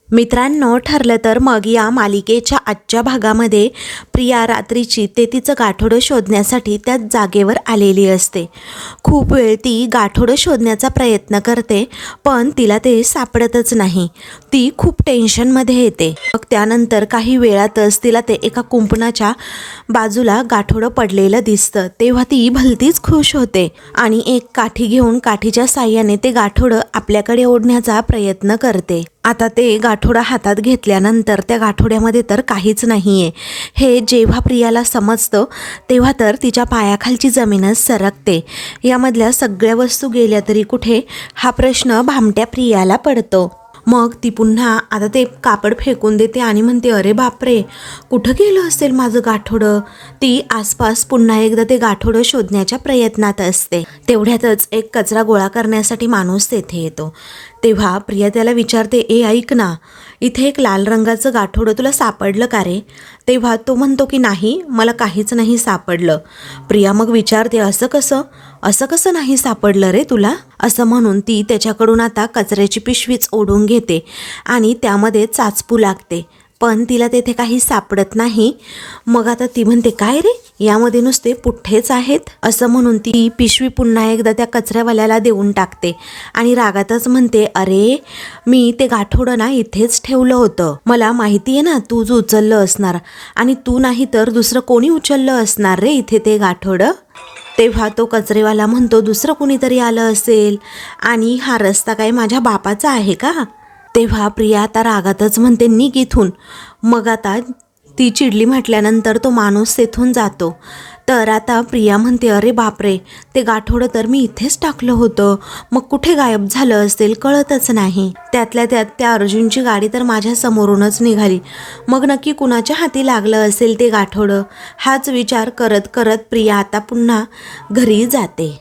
मित्रांनो, ठरलं तर मग या मालिकेच्या आजच्या भागामध्ये प्रिया रात्रीची ते तिचं गाठोडं शोधण्यासाठी त्या जागेवर आलेली असते. खूप वेळ ती गाठोडं शोधण्याचा प्रयत्न करते, पण तिला ते सापडतच नाही. ती खूप टेन्शनमध्ये येते. मग त्यानंतर काही वेळातच तिला ते एका कुंपणाच्या बाजूला गाठोडं पडलेलं दिसतं. तेव्हा ती भलतीच खुश होते आणि एक काठी घेऊन काठीच्या साह्याने ते गाठोडं आपल्याकडे ओढण्याचा प्रयत्न करते. आता ते गाठोडा हातात घेतल्यानंतर त्या गाठोड्यामध्ये तर काहीच नाही आहे. हे जेव्हा प्रियाला समजतं तेव्हा तर तिच्या पायाखालची जमीनच सरकते. यामधल्या सगळ्या वस्तू गेल्या तरी कुठे, हा प्रश्न भामट्या प्रियाला पडतो. मग ती पुन्हा आता ते कापड फेकून देते आणि म्हणते, अरे बापरे, कुठं गेलं असेल माझं गाठोडं. ती आसपास पुन्हा एकदा ते गाठोडं शोधण्याच्या प्रयत्नात असते. तेवढ्यातच एक कचरा गोळा करण्यासाठी माणूस तेथे येतो. तेव्हा प्रिया त्याला विचारते, ए ऐक ना, इथे एक लाल रंगाचं गाठोडं तुला सापडलं का रे? तेव्हा तो म्हणतो की नाही, मला काहीच नाही सापडलं. प्रिया मग विचारते, असं कसं नाही सापडलं रे तुला? असं म्हणून ती त्याच्याकडून आता कचऱ्याची पिशवीच ओढून घेते आणि त्यामध्ये चाचपू लागते, पण तिला तेथे काही सापडत नाही. मग आता ती म्हणते, काय रे, यामध्ये नुसते पुठ्ठेच आहेत. असं म्हणून ती पिशवी पुन्हा एकदा त्या कचऱ्यावाल्याला देऊन टाकते आणि रागातच म्हणते, अरे मी ते गाठोडं ना इथेच ठेवलं होतं. मला माहिती आहे ना तूच उचललं असणार आणि तू नाही तर दुसरं कोणी उचललं असणार रे इथे ते गाठोडं. तेव्हा तो कचरेवाला म्हणतो, दुसरं कुणीतरी आलं असेल आणि हा रस्ता काय माझ्या बापाचा आहे का? तेव्हा प्रिया आता रागातच म्हणते, निघ इथून. मग आता ती चिडली म्हटल्यानंतर तो माणूस तेथून जातो. तर आता प्रिया म्हणते, अरे बापरे, ते गाठोडं तर मी इथेच टाकलं होतं, मग कुठे गायब झालं असेल कळतच नाही. त्यातल्या त्यात त्या अर्जुनची गाडी तर माझ्या समोरूनच निघाली, मग नक्की कुणाच्या हाती लागलं असेल ते गाठोडं. हाच विचार करत करत प्रिया आता पुन्हा घरी जाते.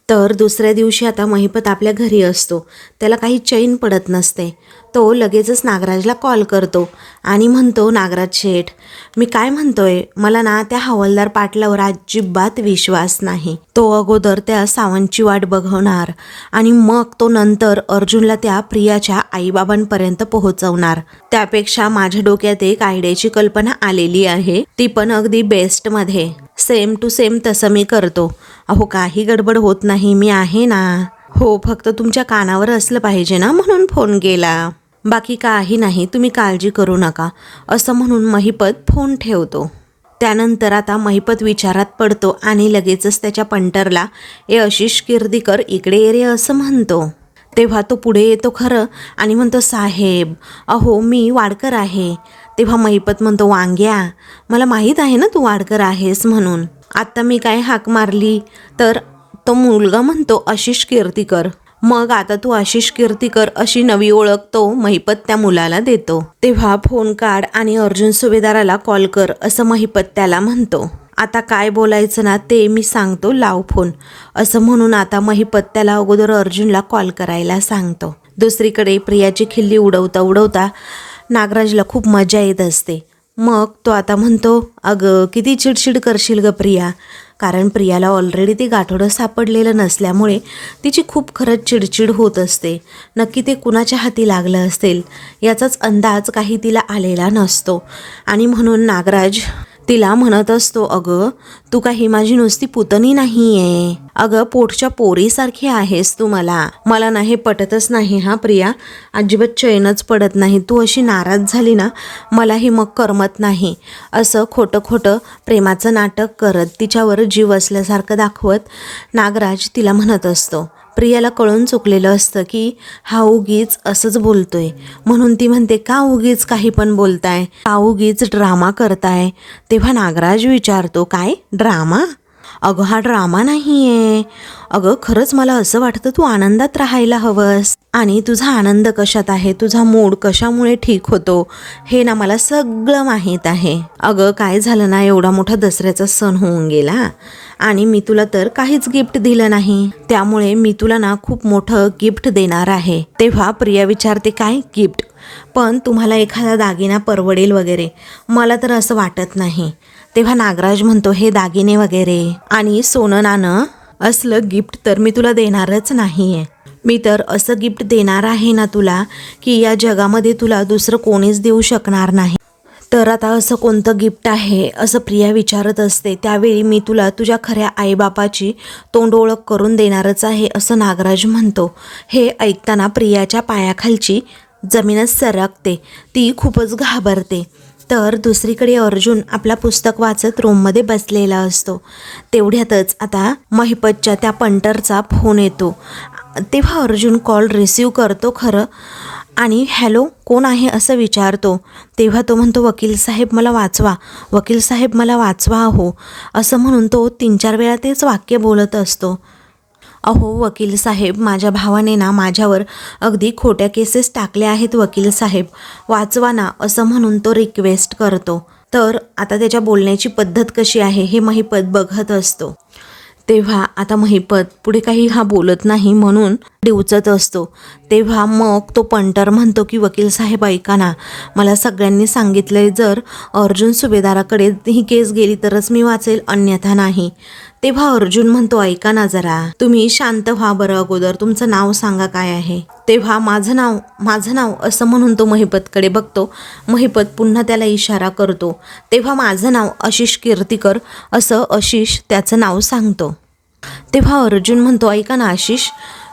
तर दुसऱ्या दिवशी आता महिपत आपल्या घरी असतो. त्याला काही चैन पडत नसते. तो लगेचच नागराजला कॉल करतो आणि म्हणतो, नागराज शेठ, मी काय म्हणतोय, मला ना त्या हवालदार पाटलावर अजिबात विश्वास नाही. तो अगोदर त्या सावंतची वाट बघवणार आणि मग तो नंतर अर्जुनला त्या प्रियाच्या आईबाबांपर्यंत पोहोचवणार. त्यापेक्षा माझ्या डोक्यात एक आयडियाची कल्पना आलेली आहे, ती पण अगदी बेस्टमध्ये. सेम टू सेम तसं मी करतो. अहो काही गडबड होत नाही, मी आहे ना. हो, फक्त तुमच्या कानावर असलं पाहिजे ना म्हणून फोन केला, बाकी काही नाही, तुम्ही काळजी करू नका. असं म्हणून महिपत फोन ठेवतो. त्यानंतर आता महिपत विचारात पडतो आणि लगेचच त्याच्या पंटरला, ए आशिष कीर्तीकर, इकडे ये रे, असं म्हणतो. तेव्हा तो पुढे येतो खरं आणि म्हणतो, साहेब अहो मी वाडकर आहे. तेव्हा महिपत म्हणतो, वांग्या, मला माहीत आहे ना तू वाडकर आहेस म्हणून. आत्ता मी काय हाक मारली तर तो मुलगा म्हणतो, आशिष कीर्तीकर. मग आता तू आशिष कीर्तीकर अशी नवी ओळख तो महिपत त्या मुलाला देतो. तेव्हा फोन काढ आणि अर्जुन सुभेदाराला कॉल कर, असं महिपत त्याला म्हणतो. आता काय बोलायचं ना ते मी सांगतो, लाव फोन. असं म्हणून आता महिपत त्याला अगोदर अर्जुनला कॉल करायला सांगतो. दुसरीकडे प्रियाची खिल्ली उडवता उडवता नागराजला खूप मजा येत असते. मग तो आता म्हणतो, अगं किती चिडचिड करशील ग प्रिया, कारण प्रियाला ऑलरेडी ते गाठोडं सापडलेलं नसल्यामुळे तिची खूप खरंच चिडचिड होत असते. नक्की ते कुणाच्या हाती लागलं असेल याचाच अंदाज काही तिला आलेला नसतो आणि म्हणून नागराज तिला म्हणत असतो, अगं तू काही माझी नुसती पुतणी नाही आहे, अगं पोटच्या पोरीसारखी आहेस तू. मला ना हे पटतच नाही हा प्रिया, अजिबात चैनच पडत नाही. तू अशी नाराज झाली ना मलाही मग करमत नाही. असं खोटं खोटं प्रेमाचं नाटक करत तिच्यावर जीव असल्यासारखं दाखवत नागराज तिला म्हणत असतो. प्रियाला कळून चुकलेलं असतं की हा उगीच असंच बोलतोय, म्हणून ती म्हणते, का उगीच काही पण बोलताय, का उगीच ड्रामा करताय? तेव्हा नागराज विचारतो, काय ड्रामा? अगं हा ड्रामा नाही आहे. अगं खरंच मला असं वाटतं तू आनंदात राहायला हवंस आणि तुझा आनंद कशात आहे, तुझा मूड कशामुळे ठीक होतो हे ना मला सगळं माहीत आहे. अगं काय झालं ना, एवढा मोठा दसऱ्याचा सण होऊन गेला आणि मी तुला तर काहीच गिफ्ट दिलं नाही, त्यामुळे मी तुला ना खूप मोठं गिफ्ट देणार आहे. तेव्हा प्रिया विचारते, काय गिफ्ट? पण तुम्हाला एखादा दागिना परवडेल वगैरे? मला तर असं वाटत नाही. तेव्हा नागराज म्हणतो, हे दागिने वगैरे आणि सोनं नाणं असलं गिफ्ट तर मी तुला देणारच नाही आहे. मी तर असं गिफ्ट देणार आहे ना तुला की या जगामध्ये तुला दुसरं कोणीच देऊ शकणार नाही. तर आता असं कोणतं गिफ्ट आहे असं प्रिया विचारत असते. त्यावेळी मी तुला तुझ्या खऱ्या आईबापाची तोंड ओळख करून देणारच आहे असं नागराज म्हणतो. हे ऐकताना प्रियाच्या पायाखालची जमीनच सरकते. ती खूपच घाबरते. तर दुसरीकडे अर्जुन आपला पुस्तक वाचत रूममध्ये बसलेला असतो. तेवढ्यातच आता महिपतच्या त्या पंटरचा फोन येतो. तेव्हा अर्जुन कॉल रिसीव करतो खरं आणि हॅलो कोण आहे असं विचारतो. तेव्हा तो म्हणतो वकील साहेब मला वाचवा, वकील साहेब मला वाचवा हो असं म्हणून तो 3-4 वेळा तेच वाक्य बोलत असतो. अहो वकील साहेब माझ्या भावाने ना माझ्यावर अगदी खोट्या केसेस टाकल्या आहेत वकील साहेब, वाचवा ना असं म्हणून तो रिक्वेस्ट करतो. तर आता त्याच्या बोलण्याची पद्धत कशी आहे हे महिपत बघत असतो. तेव्हा आता महिपत पुढे काही हा बोलत नाही म्हणून डिवचत असतो. तेव्हा मग तो पंटर म्हणतो की वकील साहेब ऐका ना, मला सगळ्यांनी सांगितलंय जर अर्जुन सुभेदाराकडे ही केस गेली तरच मी वाचेल अन्यथा नाही. तेव्हा अर्जुन म्हणतो ऐका ना जरा, तुम्ही शांत व्हा बरं, अगोदर तुमचं नाव सांगा काय आहे. तेव्हा माझं नाव असं म्हणून तो महिपतकडे बघतो. महिपत पुन्हा त्याला इशारा करतो. तेव्हा माझं नाव आशिष कीर्तिकर असं आशिष त्याचं नाव सांगतो. तेव्हा अर्जुन म्हणतो ऐका ना आशिष,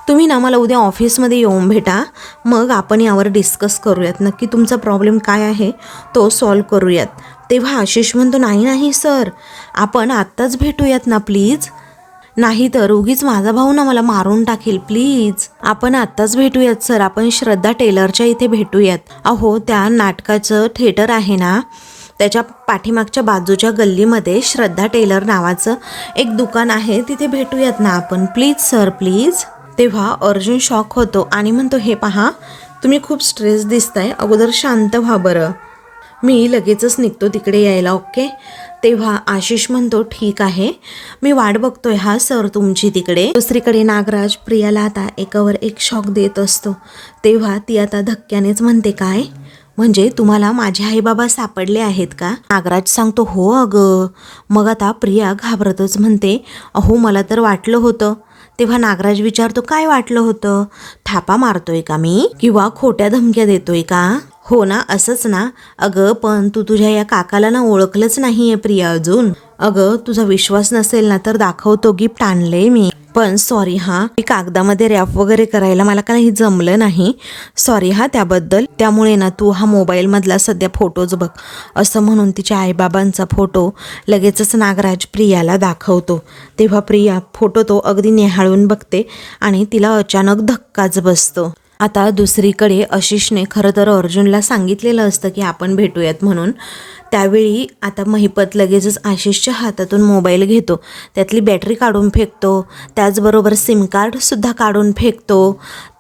तुम्ही ना मला उद्या ऑफिसमध्ये येऊन भेटा, मग आपण यावर डिस्कस करूयात, नक्की तुमचा प्रॉब्लेम काय आहे तो सॉल्व करूयात. तेव्हा आशिष म्हणतो नाही सर, आपण आत्ताच भेटूयात ना प्लीज, नाही तर उगीच माझा भाऊ ना मला मारून टाकेल, प्लीज आपण आत्ताच भेटूयात सर, आपण श्रद्धा टेलरच्या इथे भेटूयात. अहो त्या नाटकाचं थिएटर आहे ना त्याच्या पाठीमागच्या बाजूच्या गल्लीमध्ये श्रद्धा टेलर नावाचं एक दुकान आहे, तिथे भेटूयात ना आपण, प्लीज सर प्लीज. तेव्हा अर्जुन शॉक होतो आणि म्हणतो हे पहा तुम्ही खूप स्ट्रेस दिसताय, अगोदर शांत व्हा बरं, मी लगेचच निघतो तिकडे यायला ओके. तेव्हा आशिष म्हणतो ठीक आहे मी वाट बघतोय हा सर तुमची तिकडे. दुसरीकडे नागराज प्रियाला आता एकावर एक शॉक देत असतो. तेव्हा ती आता धक्क्यानेच म्हणते काय म्हणजे तुम्हाला माझे आईबाबा सापडले आहेत का. नागराज सांगतो हो अगं. मग आता प्रिया घाबरतच म्हणते अहो मला तर वाटलं होतं. तेव्हा नागराज विचारतो काय वाटलं होतं, थापा मारतोय का मी किंवा खोट्या धमक्या देतोय का. हो ना असंच ना. अगं पण तू तुझ्या या काकाला ना ओळखलंच नाहीये प्रिया अजून. अगं तुझा विश्वास नसेल ना तर दाखवतो, गिफ्ट आणलंय मी, पण सॉरी हा मी कागदामध्ये रॅप वगैरे करायला मला काही जमलं नाही, सॉरी हा त्याबद्दल. त्यामुळे ना तू हा मोबाईलमधला सध्या फोटोज बघ असं म्हणून तिच्या आईबाबांचा फोटो लगेचच नागराज प्रियाला दाखवतो. तेव्हा प्रिया फोटो तो अगदी निहाळून बघते आणि तिला अचानक धक्काच बसतो. आता दुसरीकडे आशिषने खरं तर अर्जुनला सांगितलेलं असतं की आपण भेटूयात म्हणून. त्यावेळी आता महिपत लगेचच आशिषच्या हातातून मोबाईल घेतो, त्यातली बॅटरी काढून फेकतो, त्याचबरोबर सिम कार्डसुद्धा काढून फेकतो.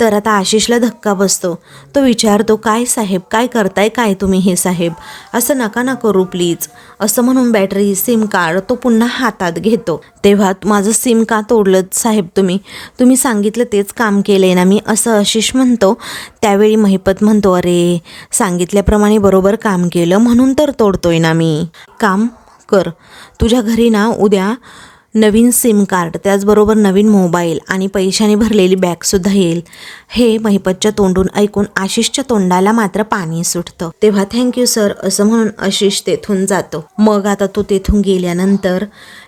तर आता आशिषला धक्का बसतो. तो विचारतो काय साहेब काय करताय काय तुम्ही हे साहेब, असं नका ना करू प्लीज असं म्हणून बॅटरी सिम कार्ड तो पुन्हा हातात घेतो. तेव्हा माझं सिम का तोडलं साहेब, तुम्ही सांगितलं तेच काम केलंय ना मी असं आशिष म्हणतो. त्यावेळी महिपत म्हणतो अरे सांगितल्याप्रमाणे बरोबर काम केलं म्हणून तर तोडतोय ना मी. काम कर, तुझ्या घरी ना उद्या नवीन सिम कार्ड त्याचबरोबर नवीन मोबाईल आणि पैशाने भरलेली बॅगसुद्धा येईल. हे महिपतच्या तोंडून ऐकून आशिषच्या तोंडाला मात्र पाणी सुटतं. तेव्हा थँक्यू सर असं म्हणून आशिष तेथून जातो. मग आता तो तेथून गेल्यानंतर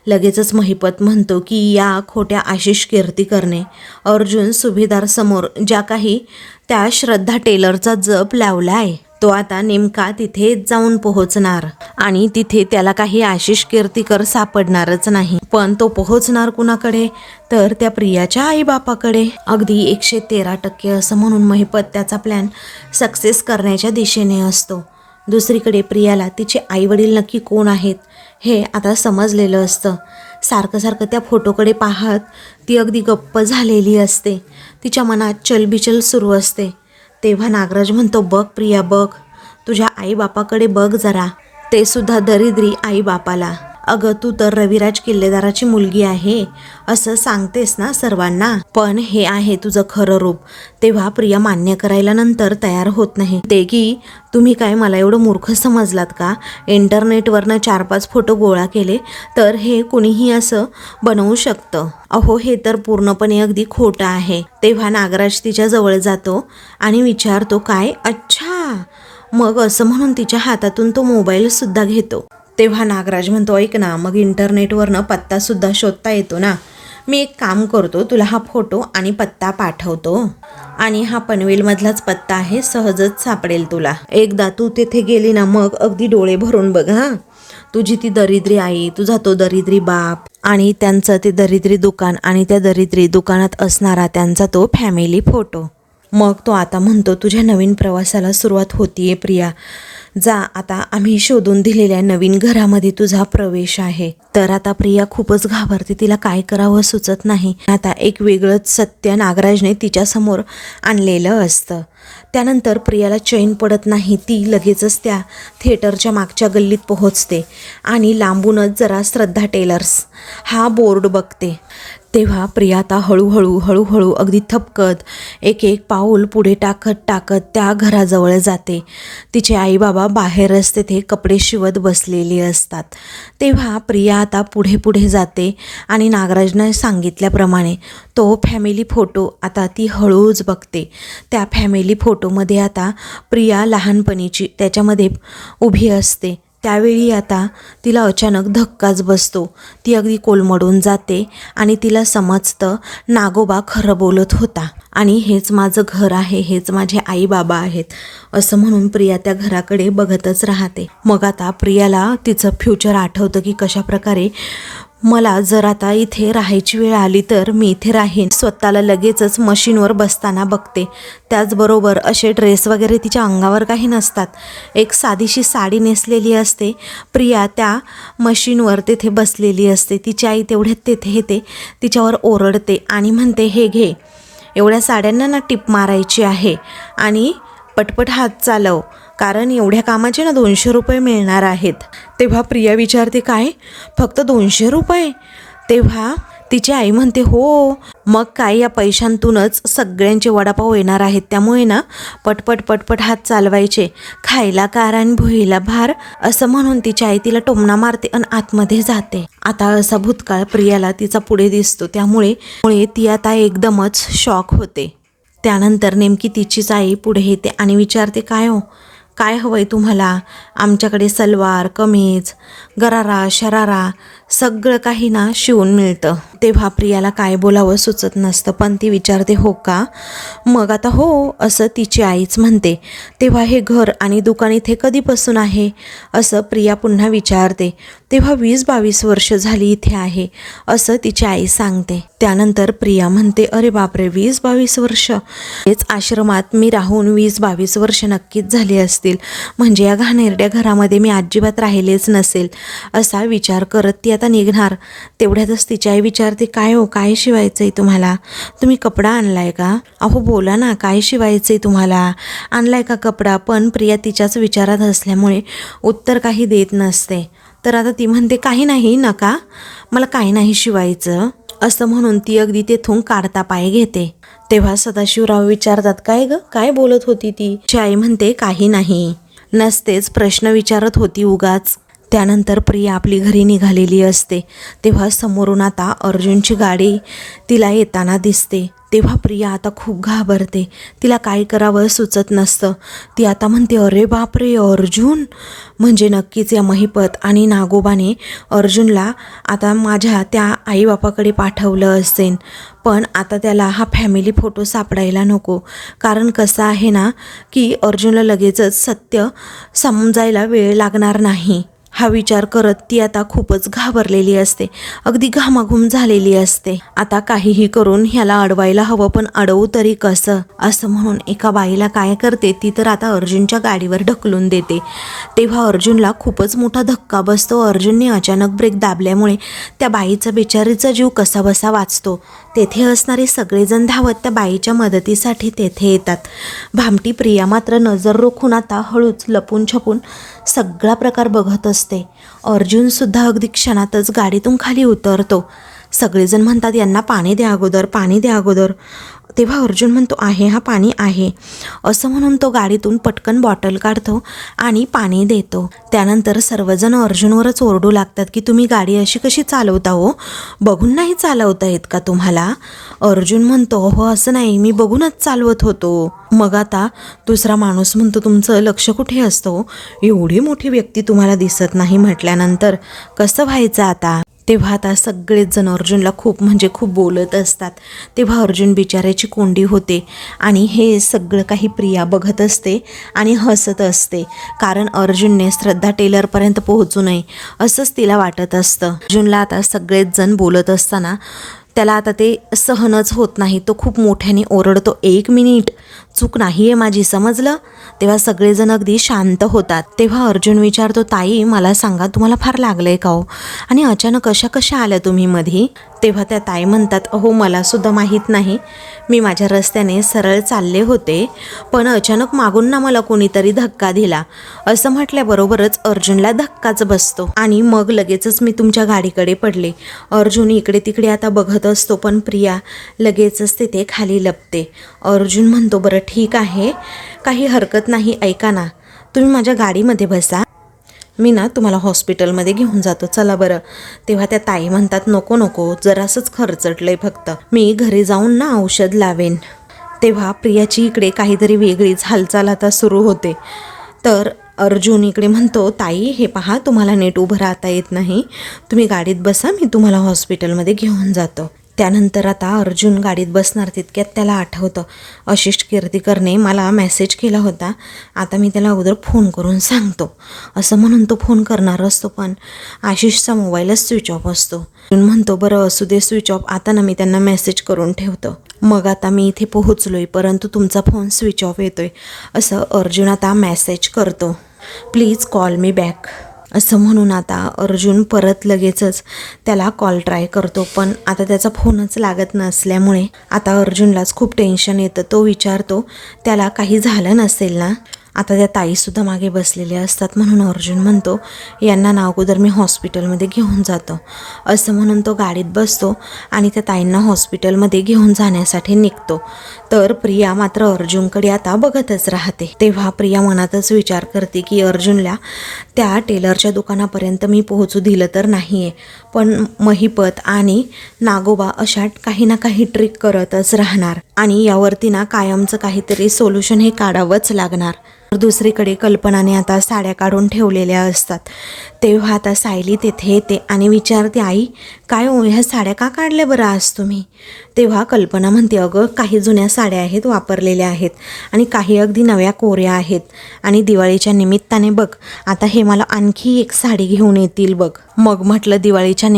लगेचच महिपत म्हणतो की या खोट्या आशिष कीर्तिकरने अर्जुन सुभेदार समोर ज्या काही त्या श्रद्धा टेलरचा जप लावला आहे तो आता नेमका तिथे जाऊन पोहोचणार आणि तिथे त्याला काही आशिष कीर्तिकर सापडणारच नाही. पण तो पोहोचणार कुणाकडे तर त्या प्रियाच्या आईबापाकडे. अगदी 113% असं म्हणून महिपत त्याचा प्लॅन सक्सेस करण्याच्या दिशेने असतो. दुसरीकडे प्रियाला तिचे आईवडील नक्की कोण आहेत हे आता समजलेलं असतं. सारखं त्या फोटोकडे पाहत ती अगदी गप्प झालेली असते. तिच्या मनात चलबिचल सुरू असते. तेव्हा नागराज म्हणतो बघ प्रिया बघ, तुझ्या आईबापाकडे बघ जरा, ते सुद्धा दरिद्री आईबापाला. अगं तू तर रविराज किल्लेदाराची मुलगी आहे असं सांगतेस ना सर्वांना, पण हे आहे तुझं खरं रूप. तेव्हा प्रिया मान्य करायला नंतर तयार होत नाही. ते की तुम्ही काय मला एवढं मूर्ख समजलात का? इंटरनेटवरनं 4-5 फोटो गोळा केले तर हे कुणीही असं बनवू शकतं. अहो हे तर पूर्णपणे अगदी खोटं आहे. तेव्हा नागराज तिच्या जवळ जातो आणि विचारतो काय? अच्छा, मग असं म्हणून तिच्या हातातून तो मोबाईल सुद्धा घेतो. तेव्हा नागराज म्हणतो ऐक ना, मग इंटरनेटवरनं पत्ता सुद्धा शोधता येतो ना. मी एक काम करतो, तुला हा फोटो आणि पत्ता पाठवतो आणि हा पनवेलमधलाच पत्ता आहे, सहजच सापडेल तुला. एकदा तू तिथे गेली ना मग अगदी डोळे भरून बघ. हां, तुझी ती दरिद्री आई, तुझा तो दरिद्री बाप आणि त्यांचं ते दरिद्री दुकान आणि त्या दरिद्री दुकानात असणारा त्यांचा तो फॅमिली फोटो. मग तो आता म्हणतो तुझ्या नवीन प्रवासाला सुरुवात होतीये प्रिया. जा आता, आम्ही शोधून दिलेल्या नवीन घरामध्ये तुझा प्रवेश आहे. तर आता प्रिया खूपच घाबरते, तिला काय करावं सुचत नाही. आता एक वेगळंच सत्य नागराजने तिच्या समोर आणलेलं असतं. त्यानंतर प्रियाला चैन पडत नाही. ती लगेचच त्या थिएटरच्या मागच्या गल्लीत पोहोचते आणि लांबूनच जरा श्रद्धा टेलर्स हा बोर्ड बघते. तेव्हा प्रिया आता हळूहळू अगदी थपकत एक एक पाऊल पुढे टाकत त्या घराजवळ जाते. तिचे आई बाबा बाहेरच तेथे कपडे शिवत बसलेले असतात. तेव्हा प्रिया आता पुढे जाते आणि नागराजने सांगितल्याप्रमाणे तो फॅमिली फोटो आता ती हळूच बघते. त्या फॅमिली फोटोमध्ये आता प्रिया लहानपणीची त्याच्यामध्ये उभी असते. त्यावेळी आता तिला अचानक धक्काच बसतो. ती अगदी कोलमडून जाते आणि तिला समजतं नागोबा खरं बोलत होता आणि हेच माझं घर आहे, हेच माझे आई बाबा आहेत असं म्हणून प्रिया त्या घराकडे बघतच राहते. मग आता प्रियाला तिचं फ्युचर आठवतं की कशाप्रकारे मला जर आता इथे राहायची वेळ आली तर मी इथे राहीन. स्वतःला लगेचच मशीनवर बसताना बघते. त्याचबरोबर असे ड्रेस वगैरे तिच्या अंगावर काही नसतात. एक साधीशी साडी नेसलेली असते. प्रिया त्या मशीनवर तेथे बसलेली असते. तिची आई तेवढ्यात तेथे येते, तिच्यावर ओरडते आणि म्हणते हे घे, एवढ्या साड्यांना ना टिप मारायची आहे आणि पटपट हात चालव, कारण एवढ्या कामाचे ना 200 रुपये मिळणार आहेत. तेव्हा प्रिया विचारते काय, फक्त 200 रुपये? तेव्हा तिची आई म्हणते हो, मग काय या पैशांतूनच सगळ्यांचे वडापाव येणार आहेत, त्यामुळे ना पटपट हात चालवायचे, खायला कार आणि भुईला भार असं म्हणून तिची आई तिला टोमणा मारते आणि आतमध्ये जाते. आता असा भूतकाळ प्रियाला तिचा पुढे दिसतो, त्यामुळे ती आता एकदमच शॉक होते. त्यानंतर नेमकी तिचीच आई पुढे येते आणि विचारते काय हो, काय हवंय तुम्हाला? आमच्याकडे सलवार, कमीज, गरारा, शरारा सगळं काही ना शिवून मिळतं. तेव्हा प्रियाला काय बोलावं सुचत नसतं, पण ती विचारते हो का? मग आता हो असं तिची आईच म्हणते. तेव्हा हे घर आणि दुकान इथे कधीपासून आहे असं प्रिया पुन्हा विचारते. तेव्हा 20-22 वर्ष झाली इथे आहे असं तिची आई सांगते. त्यानंतर प्रिया म्हणते अरे बापरे, 20-22 वर्ष? हेच आश्रमात मी राहून 20-22 वर्ष नक्कीच झाली असतील, म्हणजे या घाणेरड्या घरामध्ये मी अजिबात राहिलेच नसेल असा विचार करत ती आता निघणार. तेवढ्यातच तिची आई विचारते काय हो, काय शिवायचंय तुम्हाला? तुम्ही कपडा आणलाय का? अहो बोला ना, काय शिवायचंय तुम्हाला? आणलाय का कपडा? पण प्रिया तिच्याच विचारात असल्यामुळे उत्तर काही देत नसते. तर आता ती म्हणते काही नाही, नका, मला काही नाही शिवायचं असं म्हणून ती अगदी तेथून काढता पाय घेते. तेव्हा सदाशिवराव विचारतात काय ग, काय बोलत होती ती? आई म्हणते काही नाही, नसतेच प्रश्न विचारत होती उगाच. त्यानंतर प्रिया आपली घरी निघालेली असते. तेव्हा समोरून आता अर्जुनची गाडी तिला येताना दिसते. तेव्हा प्रिया आता खूप घाबरते, तिला काय करावं सुचत नसतं. ती आता म्हणते अरे बापरे, अर्जुन, म्हणजे नक्कीच या महिपत आणि नागोबाने अर्जुनला आता माझ्या त्या आईबापाकडे पाठवलं असेल. पण आता त्याला हा फॅमिली फोटो सापडायला नको, कारण कसं आहे ना की अर्जुनला लगेचच सत्य समजायला वेळ लागणार नाही हा विचार करत ती आता खूपच घाबरलेली असते, अगदी घामाघूम झालेली असते. आता काहीही करून ह्याला अडवायला हवं, पण अडवू तरी कसं असं म्हणून एका बाईला काय करते ती तर आता अर्जुनच्या गाडीवर ढकलून देते. तेव्हा अर्जुनला खूपच मोठा धक्का बसतो. अर्जुनने अचानक ब्रेक दाबल्यामुळे त्या बाईचा बिचारीचा जीव कसा बसा वाचतो. तेथे असणारे सगळेजण धावत त्या बाईच्या मदतीसाठी तेथे येतात. भामटी प्रिया मात्र नजर रोखून आता हळूच लपून छपून सगळा प्रकार बघत असते. अर्जुनसुद्धा अगदी क्षणातच गाडीतून खाली उतरतो. सगळेजण म्हणतात यांना पाणी द्या अगोदर, पाणी द्या अगोदर. तेव्हा अर्जुन म्हणतो आहे हा पाणी आहे असं म्हणून तो गाडीतून पटकन बॉटल काढतो आणि पाणी देतो. त्यानंतर सर्वजण अर्जुनवरच ओरडू लागतात की तुम्ही गाडी अशी कशी चालवता हो, बघून नाही चालवता येत का तुम्हाला. अर्जुन म्हणतो हो असं नाही, मी बघूनच चालवत होतो. मग आता दुसरा माणूस म्हणतो तुमचं लक्ष कुठे असतं, एवढी मोठी व्यक्ती तुम्हाला दिसत नाही म्हटल्यानंतर कसं व्हायचं आता. तेव्हा आता सगळेच जण अर्जुनला खूप बोलत असतात. तेव्हा अर्जुन बिचाऱ्याची कोंडी होते आणि हे सगळं काही प्रिया बघत असते आणि हसत असते. कारण अर्जुनने श्रद्धा टेलरपर्यंत पोहोचू नये असंच तिला वाटत असतं. अर्जुनला आता सगळेच जण बोलत असताना त्याला आता ते सहनच होत नाही. तो खूप मोठ्याने ओरडतो, 1 मिनिट, चूक नाही आहे माझी, समजलं. तेव्हा सगळेजण अगदी शांत होतात. तेव्हा अर्जुन विचारतो ताई मला सांगा तुम्हाला फार लागलंय का हो, आणि अचानक कशा आल्या तुम्ही मधी. तेव्हा त्या ताई म्हणतात अहो मला सुद्धा माहीत नाही, मी माझ्या रस्त्याने सरळ चालले होते पण अचानक मागून ना मला कोणीतरी धक्का दिला. असं म्हटल्याबरोबरच अर्जुनला धक्काच बसतो आणि मग लगेचच मी तुमच्या गाडीकडे पडले. अर्जुन इकडे तिकडे आता बघत असतो पण प्रिया लगेचच तिथे खाली लपते. अर्जुन म्हणतो बरं ठीक आहे, काही हरकत नाही, ऐका ना तुम्ही माझ्या गाडीमध्ये बसा, मी ना तुम्हाला हॉस्पिटलमध्ये घेऊन जातो, चला बरं. तेव्हा त्या ताई म्हणतात नको जरासंच खरचटलंय, फक्त मी घरी जाऊन ना औषध लावेन. तेव्हा प्रियाची इकडे काहीतरी वेगळीच हालचाल आता सुरू होते. तर अर्जुन इकडे म्हणतो ताई हे पहा तुम्हाला नीट उभं राहता येत नाही, तुम्ही गाडीत बसा, मी तुम्हाला हॉस्पिटलमध्ये घेऊन जातो. त्यानंतर आता अर्जुन गाडीत बसणार तितक्यात त्याला आठवतं आशिष कीर्तीकरने मला मेसेज केला होता, आता मी त्याला अगोदर फोन करून सांगतो. असं म्हणून तो फोन करणार असतो पण आशिषचा मोबाईलच स्विच ऑफ असतो. अर्जुन म्हणतो बरं असू दे स्विच ऑफ, आता ना मी त्यांना मेसेज करून ठेवतो. मग आता मी इथे पोहोचलोय परंतु तुमचा फोन स्विच ऑफ येतोय असं अर्जुन आता मेसेज करतो. प्लीज कॉल मी बॅक असं म्हणून आता अर्जुन परत लगेचच त्याला कॉल ट्राय करतो पण आता त्याचा फोनच लागत नसल्यामुळे आता अर्जुनलाच खूप टेन्शन येतं. तो विचारतो त्याला काही झालं नसेल ना. आता त्या ताईसुद्धा मागे बसलेल्या असतात म्हणून अर्जुन म्हणतो यांना ना अगोदर मी हॉस्पिटलमध्ये घेऊन जातो. असं म्हणून तो गाडीत बसतो आणि त्या ताईंना हॉस्पिटलमध्ये घेऊन जाण्यासाठी निघतो. तर प्रिया मात्र अर्जुनकडे आता बघतच राहते. तेव्हा प्रिया मनातच विचार करते की अर्जुनला त्या टेलरच्या दुकानापर्यंत मी पोहोचू दिलं तर नाही आहे, पण महिपत आणि नागोबा अशा काही ना काही ट्रिक करतच राहणार आणि यावरती ना कायमचं काहीतरी सोल्युशन हे काढावंच लागणार. दुसरीकडे कल्पनाने आता साड्या काढून ठेवलेल्या असतात. तेव्हा आता सायली तेथे येते आणि विचारते आई काय हो ह्या साड्या का काढल्या बरं आज तुम्ही. तेव्हा कल्पना म्हणते अगं काही जुन्या साड्या आहेत वापरलेल्या आहेत आणि काही अगदी नव्या कोऱ्या आहेत आणि दिवाळीच्या निमित्ताने बघ आता हे मला आणखी एक साडी घेऊन येतील बघ. मग म्हटलं दिवाळीच्या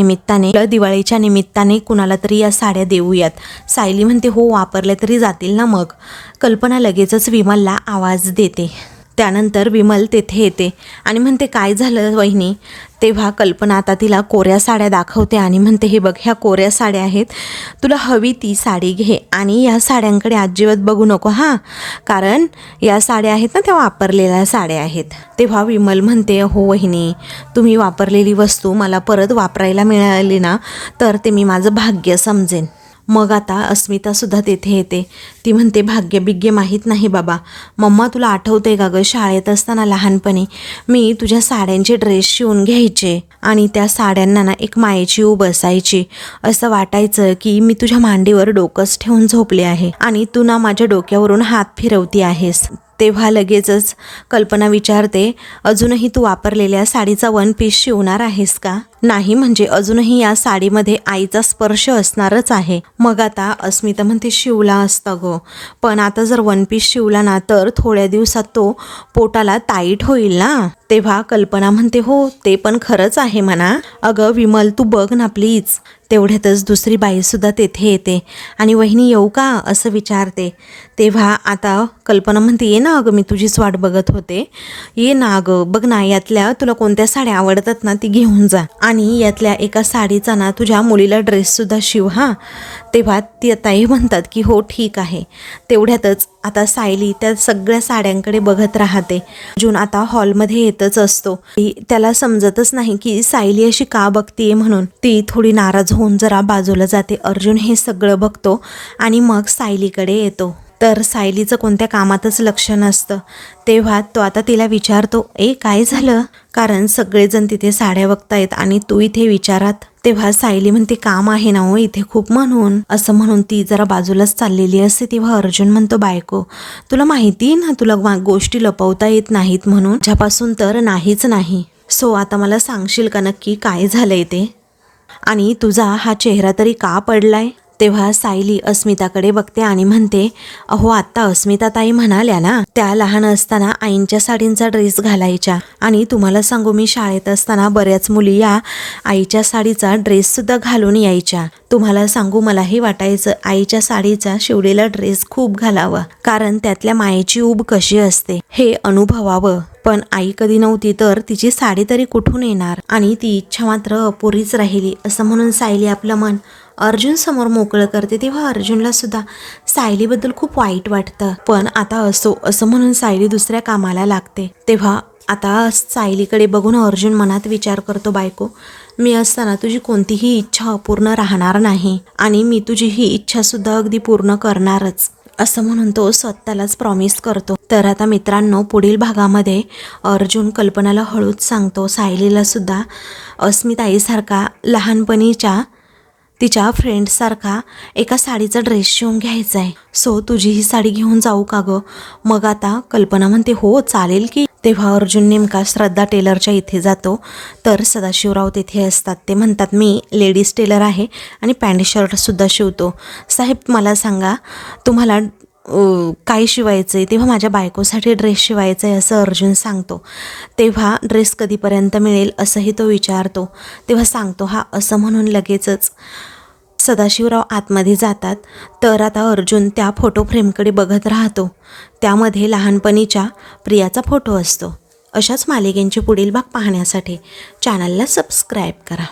निमित्ताने कुणाला तरी या साड्या देऊयात. सायली म्हणते हो वापरल्या तरी जातील ना. मग कल्पना लगेचच विमलला आवाज देते. त्यानंतर विमल तेथे येते आणि म्हणते काय झालं वहिनी. तेव्हा कल्पना आता तिला कोऱ्या साड्या दाखवते आणि म्हणते हे बघ ह्या कोऱ्या साड्या आहेत, तुला हवी ती साडी घे आणि या साड्यांकडे अजिबात बघू नको हां, कारण या साड्या आहेत ना त्या वापरलेल्या साड्या आहेत. तेव्हा विमल म्हणते हो वहिनी तुम्ही वापरलेली वस्तू मला परत वापरायला मिळाली ना तर ते मी माझं भाग्य समजेन. मग आता अस्मितासुद्धा तेथे येते. ती म्हणते भाग्य बिग्य माहीत नाही बाबा, मम्मा तुला आठवते का गं शाळेत असताना लहानपणी मी तुझ्या साड्यांचे ड्रेस शिवून घ्यायचे आणि त्या साड्यांना ना एक मायेची ऊब असायची. असं वाटायचं की मी तुझ्या मांडीवर डोकंच ठेवून झोपले आहे आणि तू ना माझ्या डोक्यावरून हात फिरवती आहेस. तेव्हा लगेचच कल्पना विचारते अजूनही तू वापरलेल्या साडीचा 1 पीस शिवणार आहेस का. नाही म्हणजे अजूनही या साडीमध्ये आईचा स्पर्श असणारच आहे. मग आता अस्मिता म्हणते शिवला असता गो, पण आता जर 1 पीस शिवला ना तर थोड्या दिवसात तो पोटाला टाईट होईल ना. तेव्हा कल्पना म्हणते हो ते पण खरंच आहे म्हणा. अगं विमल तू बघ ना प्लीज, तेवढ्यातच दुसरी बाईसुद्धा तेथे येते आणि वहिनी येऊ का असं विचारते. तेव्हा आता कल्पना म्हणते, ये ना अगं, मी तुझीच वाट बघत होते, ये ना अगं, बघ ना यातल्या तुला कोणत्या साड्या आवडतात ना ती घेऊन जा, आणि यातल्या एका साडीचा ना तुझ्या मुलीला ड्रेससुद्धा शिव हां. तेव्हा ती ताई म्हणतात की हो ठीक आहे. तेवढ्यातच आता सायली त्या सगळ्या साड्यांकडे बघत राहते. अर्जुन आता हॉलमध्ये येतच असतो. त्याला समजतच नाही की सायली अशी का बघतीये म्हणून. ती थोडी नाराज होऊन जरा बाजूला जाते. अर्जुन हे सगळं बघतो आणि मग सायलीकडे येतो. तर सायलीचं कोणत्या कामातच लक्ष नसतं. तेव्हा तो आता तिला विचारतो, काय झालं, कारण सगळेजण तिथे साड्या बघतायत आणि तू इथे विचारात. तेव्हा सायली म्हणते, काम आहे ना हो इथे खूप म्हणून, असं म्हणून ती जरा बाजूलाच चाललेली असते. तेव्हा अर्जुन म्हणतो, बायको तुला माहिती ना तुला गोष्टी लपवता येत नाहीत म्हणून. ज्यापासून तर नाहीच नाही. सो आता मला सांगशील का नक्की काय झालंय ते, आणि तुझा हा चेहरा तरी का पडलाय. तेव्हा सायली अस्मिताकडे बघते आणि म्हणते, अहो आत्ता अस्मिता ताई म्हणाल्या ना, त्या लहान असताना आईंच्या साडींचा ड्रेस घालायच्या, आणि तुम्हाला सांगू मी शाळेत असताना बऱ्याच मुली या आईच्या साडीचा ड्रेससुद्धा घालून यायच्या. तुम्हाला सांगू मलाही वाटायचं आईच्या साडीचा शिवलेला ड्रेस खूप घालावा, कारण त्यातल्या मायेची ऊब कशी असते हे अनुभवावं. पण आई कधी नव्हती तर तिची साडी तरी कुठून येणार, आणि ती इच्छा मात्र अपुरीच राहिली. असं म्हणून सायली आपलं मन अर्जुन समोर मोकळं करते. तेव्हा अर्जुनला सुद्धा सायलीबद्दल खूप वाईट वाटतं. पण आता असं म्हणून सायली दुसऱ्या कामाला लागते. तेव्हा आता सायलीकडे बघून अर्जुन मनात विचार करतो, बायको मी असताना तुझी कोणतीही इच्छा अपूर्ण राहणार नाही, आणि मी तुझी ही इच्छा सुद्धा अगदी पूर्ण करणारच, असं म्हणून तो स्वतःलाच प्रॉमिस करतो. तर आता मित्रांनो, पुढील भागामध्ये अर्जुन कल्पनाला हळूच सांगतो, सायलीला सुद्धा अस्मिताईसारखा लहानपणीच्या तिच्या फ्रेंड्ससारखा एका साडीचा ड्रेस शिवून घ्यायचा आहे. सो तुझी ही साडी घेऊन जाऊ का गं. मग आता कल्पना म्हणते, हो चालेल की. तेव्हा अर्जुन नेमका श्रद्धा टेलरच्या इथे जातो. तर सदाशिवराव तिथे असतात. ते म्हणतात, मी लेडीज टेलर आहे आणि पॅन्ट शर्टसुद्धा शिवतो. साहेब मला सांगा तुम्हाला काय शिवायचं आहे. तेव्हा माझ्या बायकोसाठी ड्रेस शिवायचा आहे असं अर्जुन सांगतो. तेव्हा ड्रेस कधीपर्यंत मिळेल असंही तो विचारतो. तेव्हा सांगतो हा, असं म्हणून लगेचच सदाशिवराव आतमध्ये जातात. तर आता अर्जुन त्या फोटो फ्रेमकडे बघत राहतो. त्यामध्ये लहानपणीच्या प्रियाचा फोटो असतो. अशाच मालिकेंचे पुढील भाग पाहण्यासाठी चॅनलला सबस्क्राईब करा.